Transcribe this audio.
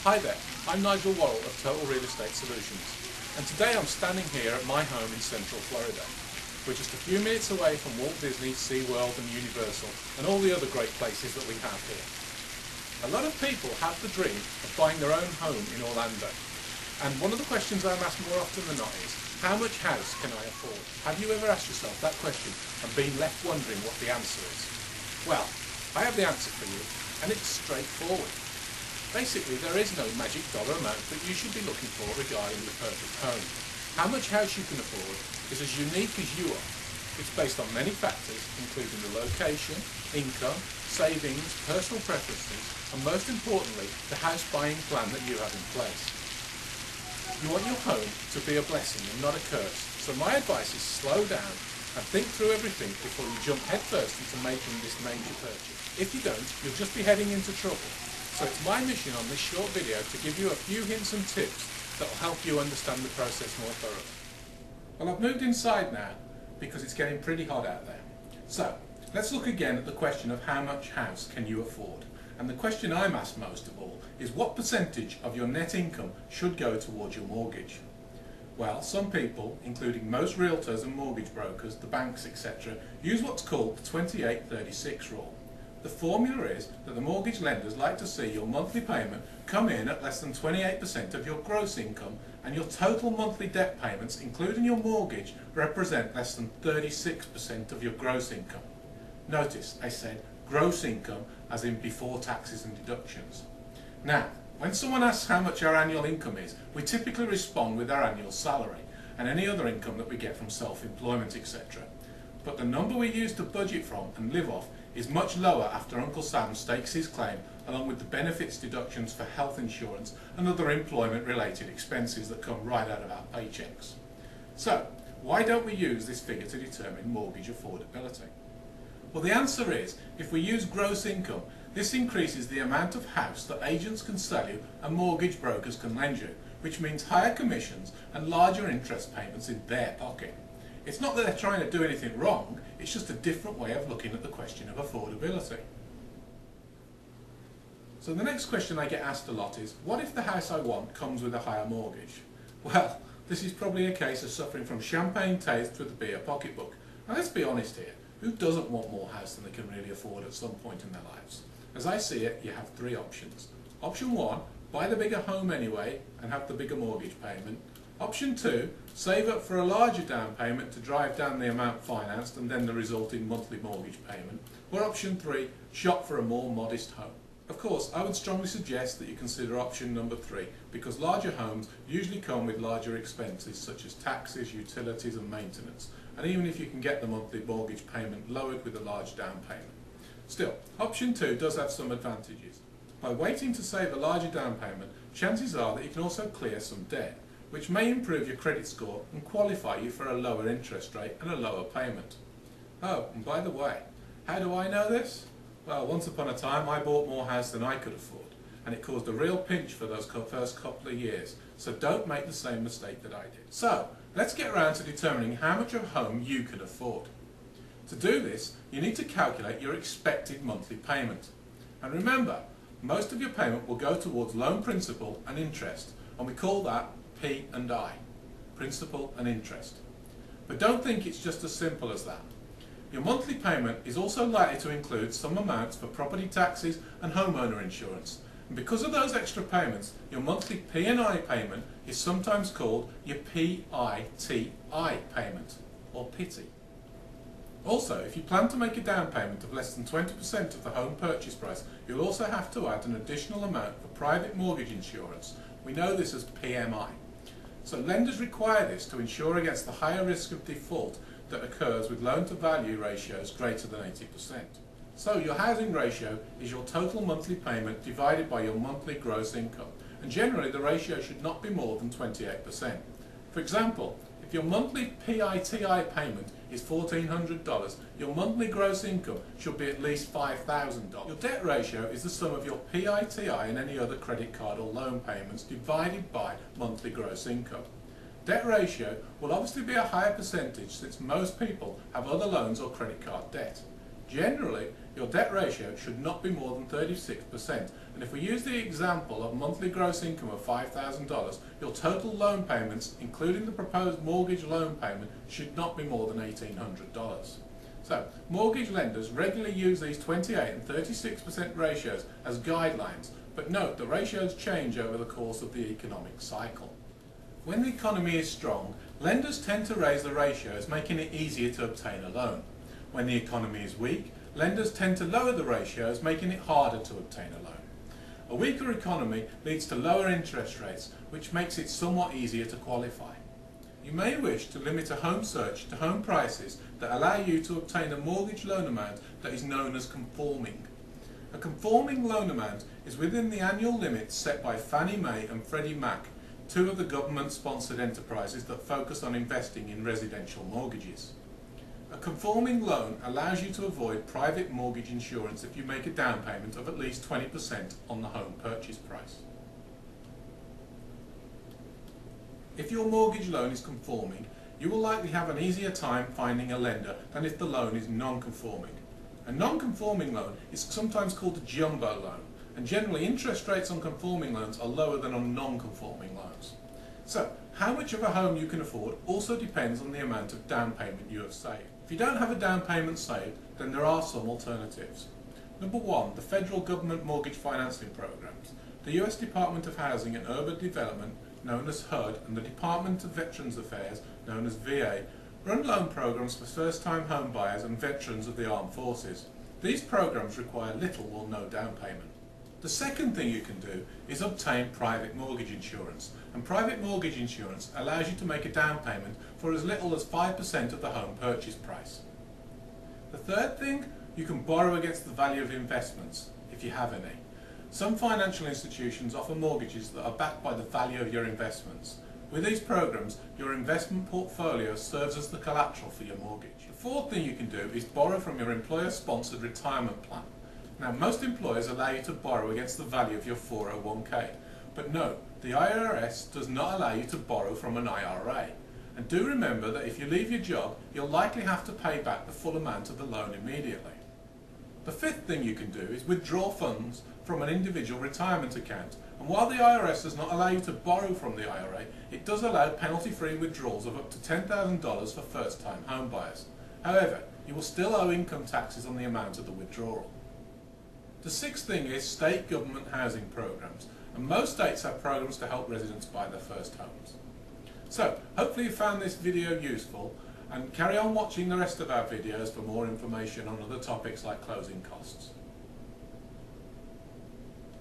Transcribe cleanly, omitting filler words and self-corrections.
Hi there, I'm Nigel Worrell of Total Real Estate Solutions, and today I'm standing here at my home in Central Florida. We're just a few minutes away from Walt Disney, SeaWorld and Universal and all the other great places that we have here. A lot of people have the dream of buying their own home in Orlando, and one of the questions I'm asked more often than not is, how much house can I afford? Have you ever asked yourself that question and been left wondering what the answer is? Well, I have the answer for you, and it's straightforward. Basically, there is no magic dollar amount that you should be looking for regarding the perfect home. How much house you can afford is as unique as you are. It's based on many factors, including the location, income, savings, personal preferences, and most importantly, the house buying plan that you have in place. You want your home to be a blessing and not a curse, so my advice is slow down and think through everything before you jump headfirst into making this major purchase. If you don't, you'll just be heading into trouble. So it's my mission on this short video to give you a few hints and tips that will help you understand the process more thoroughly. Well, I've moved inside now because it's getting pretty hot out there. So let's look again at the question of how much house can you afford? And the question I'm asked most of all is what percentage of your net income should go towards your mortgage? Well, some people, including most realtors and mortgage brokers, the banks, etc., use what's called the 28-36 rule. The formula is that the mortgage lenders like to see your monthly payment come in at less than 28% of your gross income, and your total monthly debt payments, including your mortgage, represent less than 36% of your gross income. Notice I said gross income as in before taxes and deductions. Now, when someone asks how much our annual income is, we typically respond with our annual salary and any other income that we get from self-employment, etc. But the number we use to budget from and live off is much lower after Uncle Sam stakes his claim, along with the benefits deductions for health insurance and other employment related expenses that come right out of our paychecks. So, why don't we use this figure to determine mortgage affordability? Well, the answer is, if we use gross income, this increases the amount of house that agents can sell you and mortgage brokers can lend you, which means higher commissions and larger interest payments in their pocket. It's not that they're trying to do anything wrong, it's just a different way of looking at the question of affordability. So the next question I get asked a lot is, what if the house I want comes with a higher mortgage? Well, this is probably a case of suffering from champagne taste with a beer pocketbook. Now let's be honest here, who doesn't want more house than they can really afford at some point in their lives? As I see it, you have three options. Option 1, buy the bigger home anyway and have the bigger mortgage payment. Option 2, save up for a larger down payment to drive down the amount financed and then the resulting monthly mortgage payment. Or option 3, shop for a more modest home. Of course, I would strongly suggest that you consider option number 3 because larger homes usually come with larger expenses such as taxes, utilities and maintenance, and even if you can get the monthly mortgage payment lowered with a large down payment. Still, option 2 does have some advantages. By waiting to save a larger down payment, chances are that you can also clear some debt, which may improve your credit score and qualify you for a lower interest rate and a lower payment. Oh, and by the way, how do I know this? Well, once upon a time I bought more house than I could afford, and it caused a real pinch for those first couple of years, so don't make the same mistake that I did. So, let's get around to determining how much of a home you can afford. To do this, you need to calculate your expected monthly payment. And remember, most of your payment will go towards loan principal and interest, and we call that P&I, principal and interest. But don't think it's just as simple as that. Your monthly payment is also likely to include some amounts for property taxes and homeowner insurance. And because of those extra payments, your monthly P&I payment is sometimes called your PITI payment, or PITI. Also, if you plan to make a down payment of less than 20% of the home purchase price, you'll also have to add an additional amount for private mortgage insurance. We know this as PMI. So lenders require this to ensure against the higher risk of default that occurs with loan-to-value ratios greater than 80%. So your housing ratio is your total monthly payment divided by your monthly gross income, and generally the ratio should not be more than 28%. For example, if your monthly PITI payment is $1,400, your monthly gross income should be at least $5,000. Your debt ratio is the sum of your PITI and any other credit card or loan payments divided by monthly gross income. Debt ratio will obviously be a higher percentage since most people have other loans or credit card debt. Generally, your debt ratio should not be more than 36%, and if we use the example of monthly gross income of $5,000, your total loan payments, including the proposed mortgage loan payment, should not be more than $1,800. So, mortgage lenders regularly use these 28 and 36% ratios as guidelines, but note the ratios change over the course of the economic cycle. When the economy is strong, lenders tend to raise the ratios, making it easier to obtain a loan. When the economy is weak, lenders tend to lower the ratios, making it harder to obtain a loan. A weaker economy leads to lower interest rates, which makes it somewhat easier to qualify. You may wish to limit a home search to home prices that allow you to obtain a mortgage loan amount that is known as conforming. A conforming loan amount is within the annual limits set by Fannie Mae and Freddie Mac, two of the government-sponsored enterprises that focus on investing in residential mortgages. A conforming loan allows you to avoid private mortgage insurance if you make a down payment of at least 20% on the home purchase price. If your mortgage loan is conforming, you will likely have an easier time finding a lender than if the loan is non-conforming. A non-conforming loan is sometimes called a jumbo loan, and generally interest rates on conforming loans are lower than on non-conforming loans. So, how much of a home you can afford also depends on the amount of down payment you have saved. If you don't have a down payment saved, then there are some alternatives. Number one, the federal government mortgage financing programs. The US Department of Housing and Urban Development, known as HUD, and the Department of Veterans Affairs, known as VA, run loan programs for first-time home buyers and veterans of the armed forces. These programs require little or no down payment. The second thing you can do is obtain private mortgage insurance, and private mortgage insurance allows you to make a down payment for as little as 5% of the home purchase price. The third thing, you can borrow against the value of investments, if you have any. Some financial institutions offer mortgages that are backed by the value of your investments. With these programs, your investment portfolio serves as the collateral for your mortgage. The fourth thing you can do is borrow from your employer-sponsored retirement plan. Now, most employers allow you to borrow against the value of your 401k, but no, the IRS does not allow you to borrow from an IRA. And do remember that if you leave your job, you'll likely have to pay back the full amount of the loan immediately. The fifth thing you can do is withdraw funds from an individual retirement account, and while the IRS does not allow you to borrow from the IRA, it does allow penalty-free withdrawals of up to $10,000 for first-time homebuyers. However, you will still owe income taxes on the amount of the withdrawal. The sixth thing is state government housing programs, and most states have programs to help residents buy their first homes. So, hopefully you found this video useful, and carry on watching the rest of our videos for more information on other topics like closing costs.